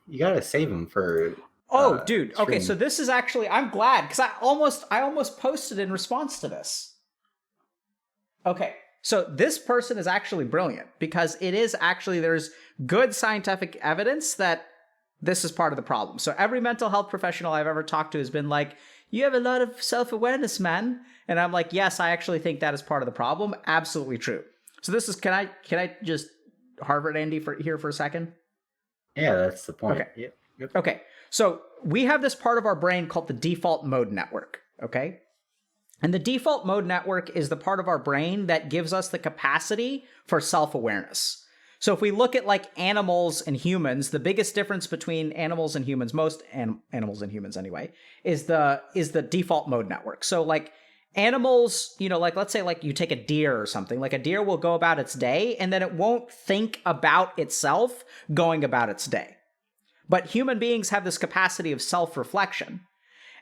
You gotta save them for Oh, dude. Okay, so stream. this is actually I'm glad because I almost posted in response to this. Okay. So this person is actually brilliant because it is actually there's good scientific evidence that this is part of the problem. So every mental health professional I've ever talked to has been like, "You have a lot of self-awareness, man." And I'm like, "Yes, I actually think that is part of the problem." Absolutely true. So this is can I just Harvard Andy for here for a second? Yeah, that's the point. Okay. Yep. Yep. Okay. So we have this part of our brain called the default mode network. Okay. And the default mode network is the part of our brain that gives us the capacity for self-awareness. So if we look at like animals and humans, the biggest difference between animals and humans, most animals and humans anyway, is the default mode network. So like animals, like let's say like you take a deer or something, like a deer will go about its day and then it won't think about itself going about its day. But human beings have this capacity of self-reflection.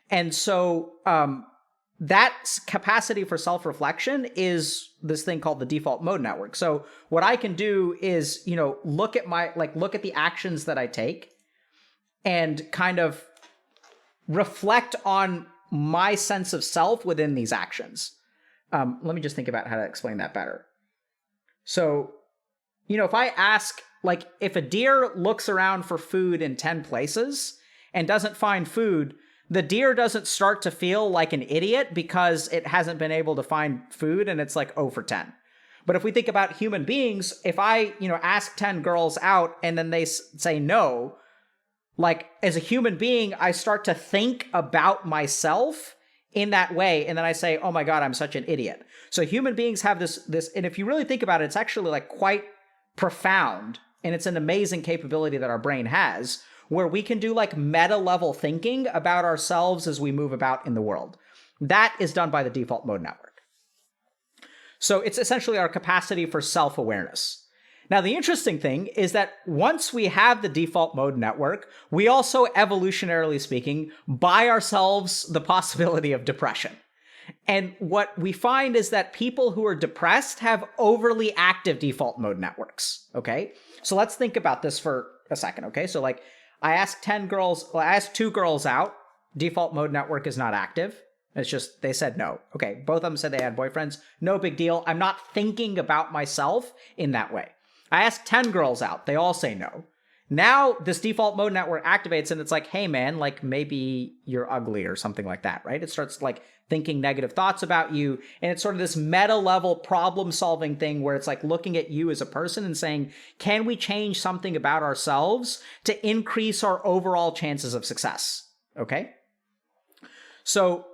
And so that capacity for self-reflection is this thing called the default mode network. So what I can do is, look at the actions that I take and kind of reflect on my sense of self within these actions. Let me just think about how to explain that better. So, if I ask, like, if a deer looks around for food in 10 places and doesn't find food, the deer doesn't start to feel like an idiot because it hasn't been able to find food and it's like 0 for 10. But if we think about human beings, if I, ask 10 girls out and then they say no, like as a human being, I start to think about myself in that way. And then I say, oh my God, I'm such an idiot. So human beings have this, and if you really think about it, it's actually like quite profound. And it's an amazing capability that our brain has where we can do like meta level thinking about ourselves as we move about in the world. That is done by the default mode network. So it's essentially our capacity for self-awareness. Now, the interesting thing is that once we have the default mode network, we also, evolutionarily speaking, buy ourselves the possibility of depression. And what we find is that people who are depressed have overly active default mode networks. Okay. So let's think about this for a second. Okay. So like I asked 2 girls out. Default mode network is not active. It's just, they said no. Okay. Both of them said they had boyfriends. No big deal. I'm not thinking about myself in that way. I asked 10 girls out. They all say no. Now this default mode network activates and it's like, hey man, like maybe you're ugly or something like that, right? It starts like thinking negative thoughts about you. And it's sort of this meta level problem solving thing where it's like looking at you as a person and saying, can we change something about ourselves to increase our overall chances of success? Okay. So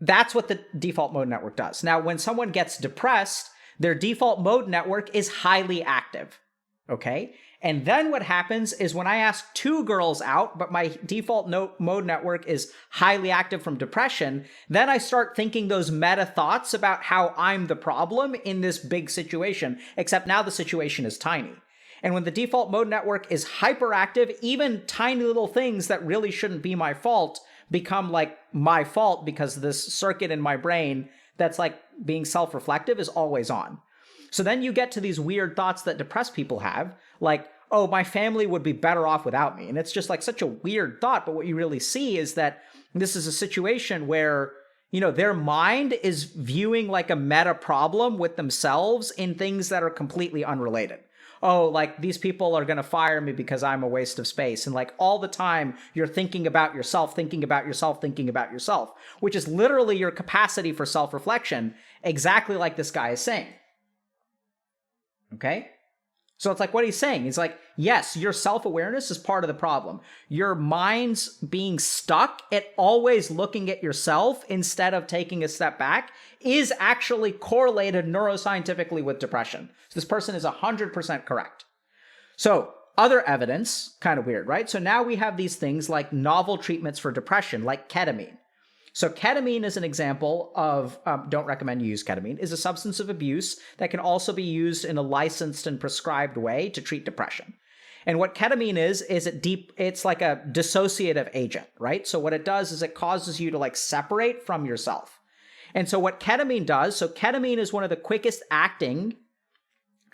that's what the default mode network does. Now, when someone gets depressed, their default mode network is highly active. Okay. And then what happens is when I ask 2 girls out, but my default mode network is highly active from depression, then I start thinking those meta thoughts about how I'm the problem in this big situation, except now the situation is tiny. And when the default mode network is hyperactive, even tiny little things that really shouldn't be my fault become like my fault because this circuit in my brain that's like being self-reflective is always on. So then you get to these weird thoughts that depressed people have, like, oh, my family would be better off without me. And it's just like such a weird thought. But what you really see is that this is a situation where, their mind is viewing like a meta problem with themselves in things that are completely unrelated. Oh, like these people are going to fire me because I'm a waste of space. And like all the time you're thinking about yourself, thinking about yourself, thinking about yourself, which is literally your capacity for self-reflection, exactly like this guy is saying. Okay? So it's like what he's saying. He's like, yes, your self-awareness is part of the problem. Your mind's being stuck at always looking at yourself instead of taking a step back is actually correlated neuroscientifically with depression. So this person is 100% correct. So other evidence, kind of weird, right? So now we have these things like novel treatments for depression, like ketamine. So ketamine is an example of, don't recommend you use ketamine, is a substance of abuse that can also be used in a licensed and prescribed way to treat depression. And what ketamine is it's like a dissociative agent, right? So what it does is it causes you to like separate from yourself. And so what ketamine does, so ketamine is one of the quickest acting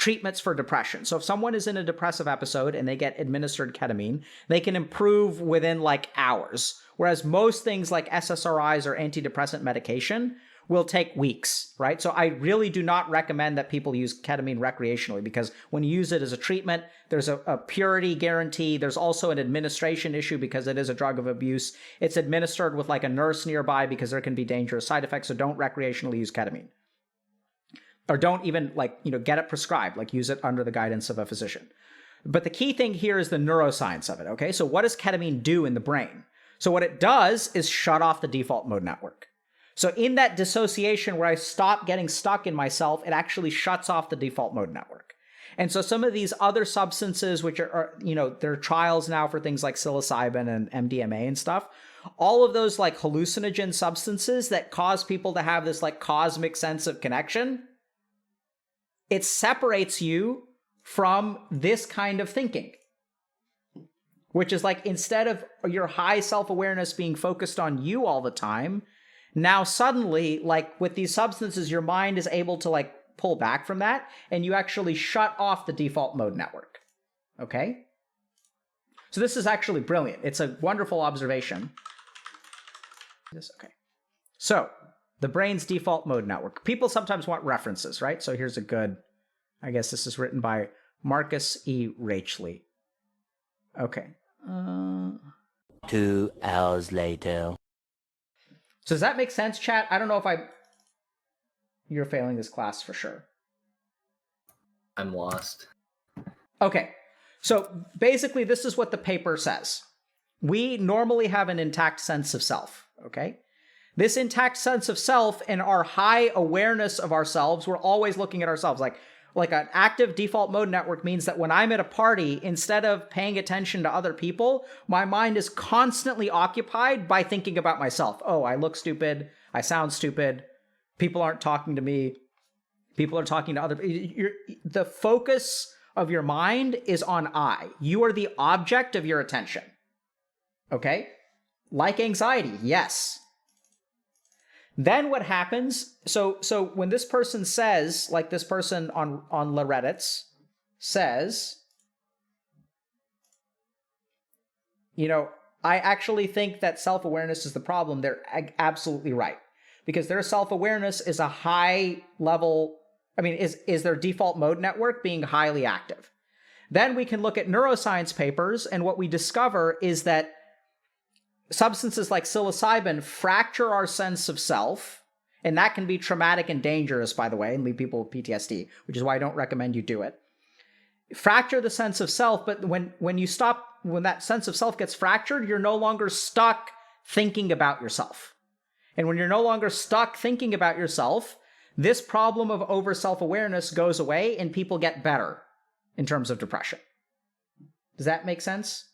treatments for depression. So if someone is in a depressive episode and they get administered ketamine, they can improve within like hours. Whereas most things like SSRIs or antidepressant medication will take weeks, right? So I really do not recommend that people use ketamine recreationally, because when you use it as a treatment, there's a purity guarantee. There's also an administration issue because it is a drug of abuse. It's administered with like a nurse nearby because there can be dangerous side effects. So don't recreationally use ketamine. Or don't even get it prescribed, like use it under the guidance of a physician. But the key thing here is the neuroscience of it, okay? So what does ketamine do in the brain? So what it does is shut off the default mode network. So in that dissociation where I stop getting stuck in myself, it actually shuts off the default mode network. And so some of these other substances, which are there are trials now for things like psilocybin and MDMA and stuff, all of those like hallucinogen substances that cause people to have this like cosmic sense of connection, it separates you from this kind of thinking, which is like, instead of your high self-awareness being focused on you all the time, now suddenly, like with these substances, your mind is able to like pull back from that, and you actually shut off the default mode network. Okay? So this is actually brilliant. It's a wonderful observation. Okay. So the brain's default mode network. People sometimes want references, right? So here's a good, I guess this is written by Marcus E. Rachley. Okay. 2 hours later. So does that make sense, chat? I don't know if you're failing this class for sure. I'm lost. Okay. So basically, this is what the paper says. We normally have an intact sense of self, okay? This intact sense of self and our high awareness of ourselves, we're always looking at ourselves. Like an active default mode network means that when I'm at a party, instead of paying attention to other people, my mind is constantly occupied by thinking about myself. Oh, I look stupid. I sound stupid. People aren't talking to me. People are talking to other people. The focus of your mind is on I. You are the object of your attention. Okay? Like anxiety, yes. Then what happens, so when this person says, like this person on Reddit's says, I actually think that self-awareness is the problem, they're absolutely right. Because their self-awareness is a high level, is their default mode network being highly active. Then we can look at neuroscience papers, and what we discover is that substances like psilocybin fracture our sense of self, and that can be traumatic and dangerous, by the way, and leave people with PTSD, which is why I don't recommend you do it. Fracture the sense of self, but when that sense of self gets fractured, you're no longer stuck thinking about yourself. And when you're no longer stuck thinking about yourself, this problem of over self-awareness goes away and people get better in terms of depression. Does that make sense?